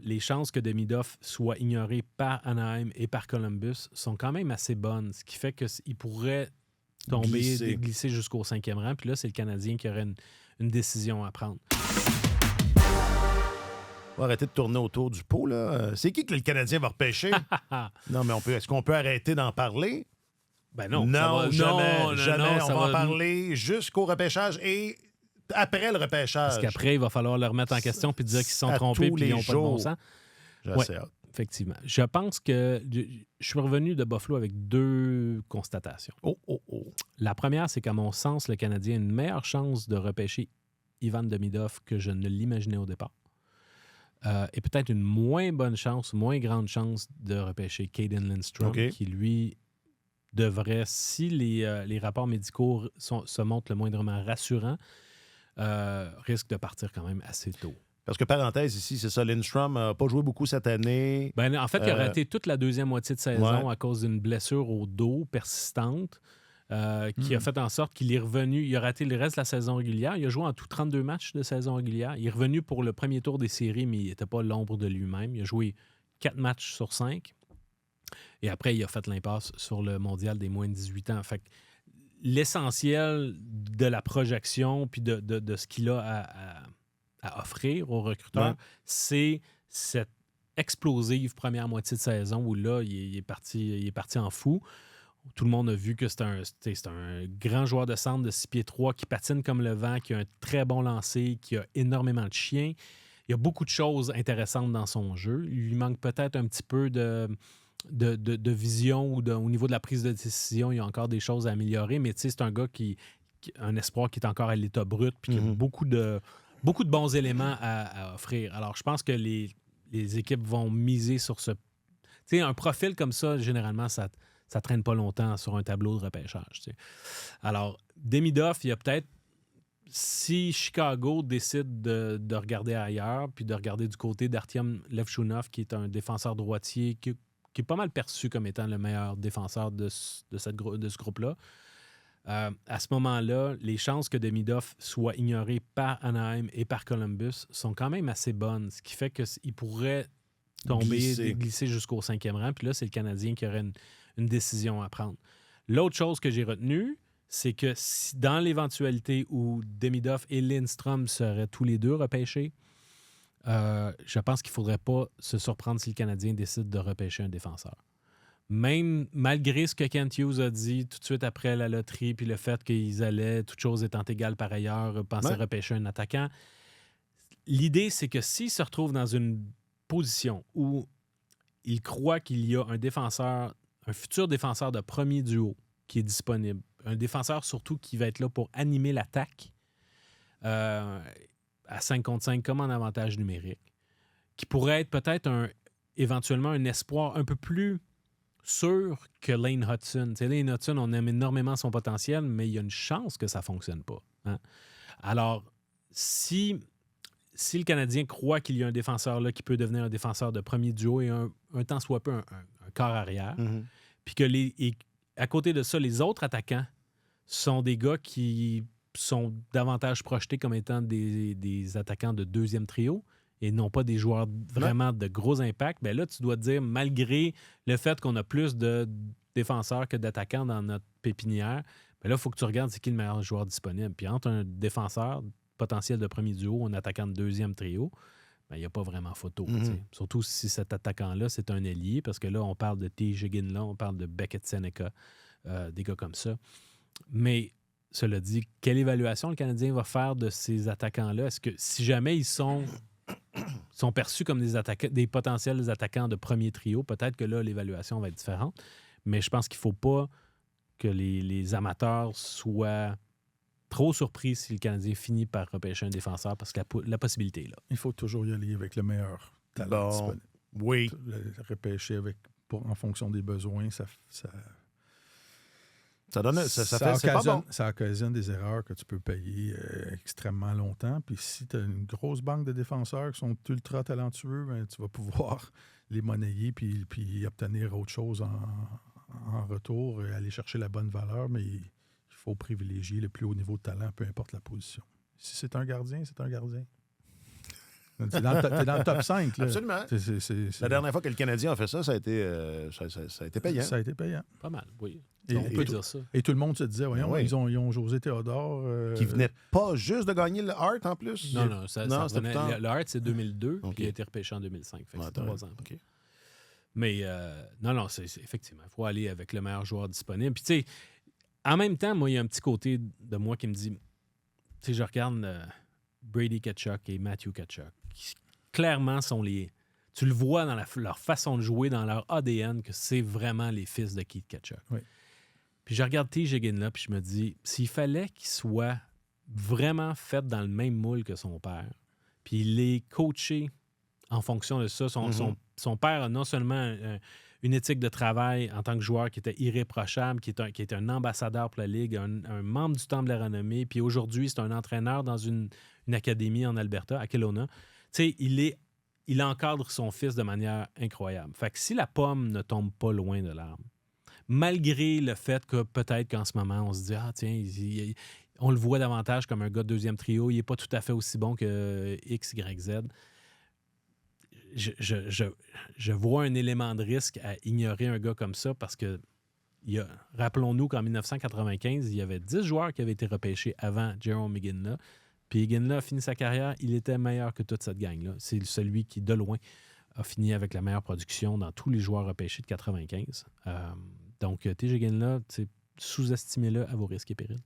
les chances que Demidov soit ignoré par Anaheim et par Columbus sont quand même assez bonnes, ce qui fait qu'il pourrait glisser jusqu'au 5e rang. Puis là, c'est le Canadien qui aurait une décision à prendre. On va arrêter de tourner autour du pot, là. C'est qui que le Canadien va repêcher? Non, mais est-ce qu'on peut arrêter d'en parler? Ben non. Non, jamais. Ça on va en parler jusqu'au repêchage et après le repêchage. Parce qu'après, il va falloir le remettre en question puis dire qu'ils se sont trompés et qu'ils n'ont pas de bon sens. J'ai assez hâte. Effectivement. Je pense que je suis revenu de Buffalo avec 2 constatations. La première, c'est qu'à mon sens, le Canadien a une meilleure chance de repêcher Ivan Demidov que je ne l'imaginais au départ. Et peut-être une moins grande chance de repêcher Caden Lindstrom, qui, lui, devrait, si les rapports médicaux se montrent le moindrement rassurants, risque de partir quand même assez tôt. Parce que, parenthèse ici, c'est ça, Lindstrom n'a pas joué beaucoup cette année. En fait, il a raté toute la deuxième moitié de saison à cause d'une blessure au dos persistante qui a fait en sorte qu'il est revenu. Il a raté le reste de la saison régulière. Il a joué en tout 32 matchs de saison régulière. Il est revenu pour le premier tour des séries, mais il n'était pas l'ombre de lui-même. Il a joué 4 matchs sur 5. Et après, il a fait l'impasse sur le mondial des moins de 18 ans. Fait que l'essentiel de la projection puis de ce qu'il a à offrir aux recruteurs, c'est cette explosive première moitié de saison où là, il est parti en fou. Tout le monde a vu que c'est un grand joueur de centre de 6 pieds 3 qui patine comme le vent, qui a un très bon lancer, qui a énormément de chiens. Il y a beaucoup de choses intéressantes dans son jeu. Il lui manque peut-être un petit peu de vision ou au niveau de la prise de décision. Il y a encore des choses à améliorer, mais c'est un gars qui un espoir qui est encore à l'état brut puis qui a beaucoup de bons éléments à offrir. Alors, je pense que les équipes vont miser sur ce... Tu sais, un profil comme ça, généralement, ça traîne pas longtemps sur un tableau de repêchage. T'sais. Alors, Demidov, il y a peut-être... Si Chicago décide de regarder ailleurs, puis de regarder du côté d'Artyom Levchunov, qui est un défenseur droitier qui est pas mal perçu comme étant le meilleur défenseur de ce groupe-là, à ce moment-là, les chances que Demidov soit ignoré par Anaheim et par Columbus sont quand même assez bonnes, ce qui fait qu'il pourrait glisser jusqu'au 5e rang. Puis là, c'est le Canadien qui aurait une décision à prendre. L'autre chose que j'ai retenue, c'est que dans l'éventualité où Demidov et Lindstrom seraient tous les deux repêchés, je pense qu'il ne faudrait pas se surprendre si le Canadien décide de repêcher un défenseur. Même malgré ce que Kent Hughes a dit tout de suite après la loterie, puis le fait qu'ils allaient, toutes choses étant égales par ailleurs, penser repêcher un attaquant, l'idée, c'est que s'ils se retrouvent dans une position où ils croient qu'il y a un futur défenseur de premier duo qui est disponible, un défenseur surtout qui va être là pour animer l'attaque à 5 contre 5 comme en avantage numérique, qui pourrait être peut-être éventuellement un espoir un peu plus sûr que Lane Hudson. T'sais, Lane Hudson, on aime énormément son potentiel, mais il y a une chance que ça ne fonctionne pas. Hein? Alors, si le Canadien croit qu'il y a un défenseur là qui peut devenir un défenseur de premier duo et un tant soit peu un corps arrière, puis que à côté de ça, les autres attaquants sont des gars qui sont davantage projetés comme étant des attaquants de deuxième trio et non pas des joueurs vraiment de gros impact, bien là, tu dois te dire, malgré le fait qu'on a plus de défenseurs que d'attaquants dans notre pépinière, bien là, il faut que tu regardes c'est qui le meilleur joueur disponible. Puis entre un défenseur potentiel de premier duo, un attaquant de deuxième trio, bien, il n'y a pas vraiment photo. Surtout si cet attaquant-là, c'est un ailier, parce que là, on parle de T.J. Ginla, on parle de Beckett Seneca, des gars comme ça. Mais cela dit, quelle évaluation le Canadien va faire de ces attaquants-là? Est-ce que si jamais ils sont perçus comme des potentiels attaquants de premier trio, peut-être que là, l'évaluation va être différente. Mais je pense qu'il ne faut pas que les amateurs soient trop surpris si le Canadien finit par repêcher un défenseur parce que la possibilité est là. Il faut toujours y aller avec le meilleur talent disponible. Oui. Le repêcher en fonction des besoins, ça occasionne des erreurs que tu peux payer extrêmement longtemps. Puis si tu as une grosse banque de défenseurs qui sont ultra talentueux, ben, tu vas pouvoir les monnayer puis obtenir autre chose en retour et aller chercher la bonne valeur. Mais il faut privilégier le plus haut niveau de talent, peu importe la position. Si c'est un gardien, c'est un gardien. T'es dans le top 5. Là. Absolument. La dernière fois que le Canadien a fait ça, ça a été payant. Ça a été payant. Pas mal, oui. On peut dire ça. Et tout le monde se disait, voyons, oui. ils ont José Théodore. Qui venait pas juste de gagner le Hart en plus? Non, ça revenait, le Hart, c'est 2002, Okay. puis il a été repêché en 2005. Fait que c'est 3 ans. Okay. Mais non, c'est effectivement, il faut aller avec le meilleur joueur disponible. Puis tu sais, en même temps, moi, il y a un petit côté de moi qui me dit, tu sais, je regarde Brady Tkachuk et Matthew Tkachuk, qui clairement sont les... Tu le vois dans leur façon de jouer, dans leur ADN, que c'est vraiment les fils de Keith Tkachuk. Oui. Puis je regarde TJ Ginla, puis je me dis, s'il fallait qu'il soit vraiment fait dans le même moule que son père, puis il est coaché en fonction de ça, son père a non seulement une éthique de travail en tant que joueur qui était irréprochable, qui était un ambassadeur pour la Ligue, un membre du Temple de la Renommée, puis aujourd'hui, c'est un entraîneur dans une académie en Alberta, à Kelowna. Tu sais, il encadre son fils de manière incroyable. Fait que si la pomme ne tombe pas loin de l'arbre, malgré le fait que peut-être qu'en ce moment, on se dit « Ah, tiens, on le voit davantage comme un gars de deuxième trio, il n'est pas tout à fait aussi bon que X, Y, Z », je vois un élément de risque à ignorer un gars comme ça parce que rappelons-nous qu'en 1995, il y avait 10 joueurs qui avaient été repêchés avant Jarome Iginla. Puis Iginla a fini sa carrière, il était meilleur que toute cette gang-là. C'est celui qui, de loin, a fini avec la meilleure production dans tous les joueurs repêchés de 95. Donc, TJ Ginla, sous-estimez-le à vos risques et périls.